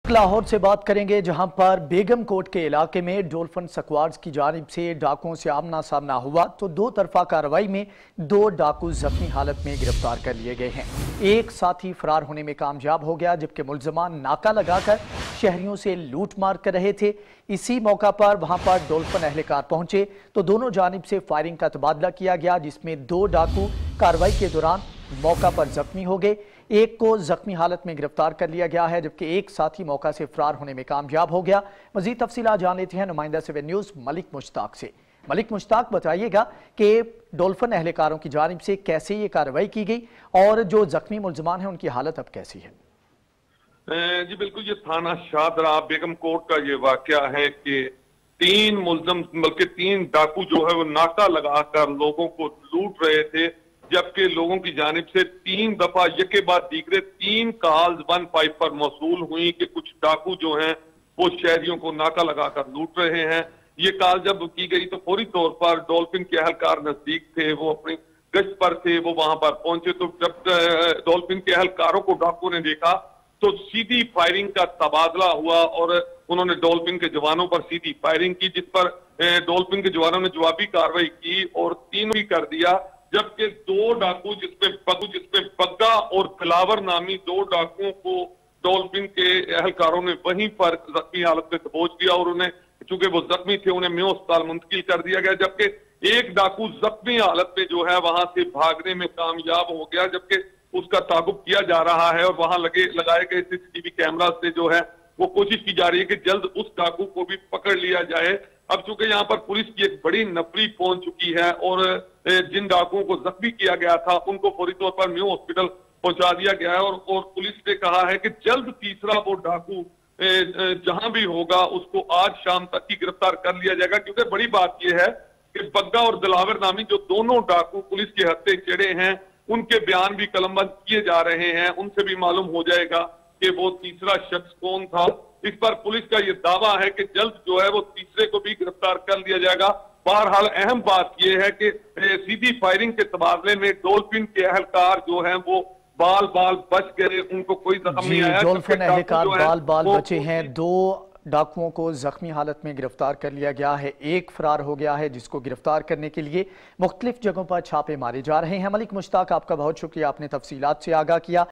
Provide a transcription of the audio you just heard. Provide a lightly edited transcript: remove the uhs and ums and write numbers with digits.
लाहौर से बात करेंगे, जहां पर बेगम कोट के इलाके में डॉल्फिन स्क्वाड्स की जानिब से डाकुओं से आमना सामना हुआ तो दो तरफा कार्रवाई में दो डाकू जख्मी हालत में गिरफ्तार कर लिए गए हैं। एक साथी फरार होने में कामयाब हो गया, जबकि मुल्जमान नाका लगाकर शहरियों से लूट मार कर रहे थे। इसी मौका पर वहां पर डॉल्फिन एहलकार पहुंचे तो दोनों जानिब से फायरिंग का तबादला किया गया, जिसमें दो डाकू कार्रवाई के दौरान मौका पर जख्मी हो गए। एक को जख्मी हालत में गिरफ्तार कर लिया गया है, जबकि एक साथी मौका से फरार होने में कामयाब हो गया। मजीद तफसीलात जान लेते हैं नुमाइंदा 7 न्यूज़ मलिक मुश्ताक से। मलिक मुश्ताक, बताइएगा कि डॉल्फिन एहलकारों की जानिब से कैसे ये कार्रवाई की गई और जो जख्मी मुल्जमान हैं उनकी हालत अब कैसी है? जी बिल्कुल, ये थाना शाहदरा बेगम कोट का ये वाकया है कि तीन मुल्जम बल्कि तीन डाकू जो है वो नाका लगाकर लोगों को लूट रहे थे, जबकि लोगों की जानिब से 3 दफा यके बाद दीगरे 3 कॉल्स 1-5 पर मौसूल हुई कि कुछ डाकू जो हैं वो शहरियों को नाका लगाकर लूट रहे हैं। ये कॉल जब की गई तो फौरी तौर पर डॉल्फिन के एहलकार नजदीक थे, वो अपनी गश्त पर थे, वो वहां पर पहुंचे तो जब डॉल्फिन के एहलकारों को डाकू ने देखा तो सीधी फायरिंग का तबादला हुआ और उन्होंने डॉल्फिन के जवानों पर सीधी फायरिंग की, जिस पर डॉल्फिन के जवानों ने जवाबी कार्रवाई की और 3 भी कर दिया। जबकि 2 डाकू जिसपे बग्गा और फिलावर नामी 2 डाकुओं को डॉल्फिन के एहलकारों ने वहीं पर जख्मी हालत में दबोच दिया और उन्हें, चूंकि वो जख्मी थे, उन्हें मेयो अस्पताल मुंतकिल कर दिया गया। जबकि एक डाकू जख्मी हालत में जो है वहां से भागने में कामयाब हो गया, जबकि उसका ताकुब किया जा रहा है और वहां लगाए गए सीसीटीवी कैमरा से जो है वो कोशिश की जा रही है कि जल्द उस डाकू को भी पकड़ लिया जाए। अब चूंकि यहाँ पर पुलिस की एक बड़ी नफरी पहुंच चुकी है और जिन डाकुओं को जख्मी किया गया था उनको फौरी तौर पर मेयो हॉस्पिटल पहुंचा दिया गया है और पुलिस ने कहा है कि जल्द तीसरा वो डाकू जहां भी होगा उसको आज शाम तक ही गिरफ्तार कर लिया जाएगा। क्योंकि बड़ी बात यह है कि बग्गा और दिलावर नामी जो दोनों डाकू पुलिस के हत्थे चढ़े हैं उनके बयान भी कलमबंद किए जा रहे हैं, उनसे भी मालूम हो जाएगा कि वो तीसरा शख्स कौन था। इस पर पुलिस का ये दावा है कि जल्द जो है वो तीसरे को भी गिरफ्तार कर लिया जाएगा। बहरहाल अहम बात यह है कि सीधी फायरिंग के तबादले में डॉल्फिन के एहलकार जो हैं वो बाल बच गए, उनको कोई जख्म नहीं आया। डॉल्फिन एहलकार बाल बचे हैं। 2 डाकुओं को जख्मी हालत में गिरफ्तार कर लिया गया है, एक फरार हो गया है, जिसको गिरफ्तार करने के लिए मुख्तलिफ जगहों पर छापे मारे जा रहे हैं। मलिक मुश्ताक, आपका बहुत शुक्रिया, आपने तफसीलात से आगाह किया।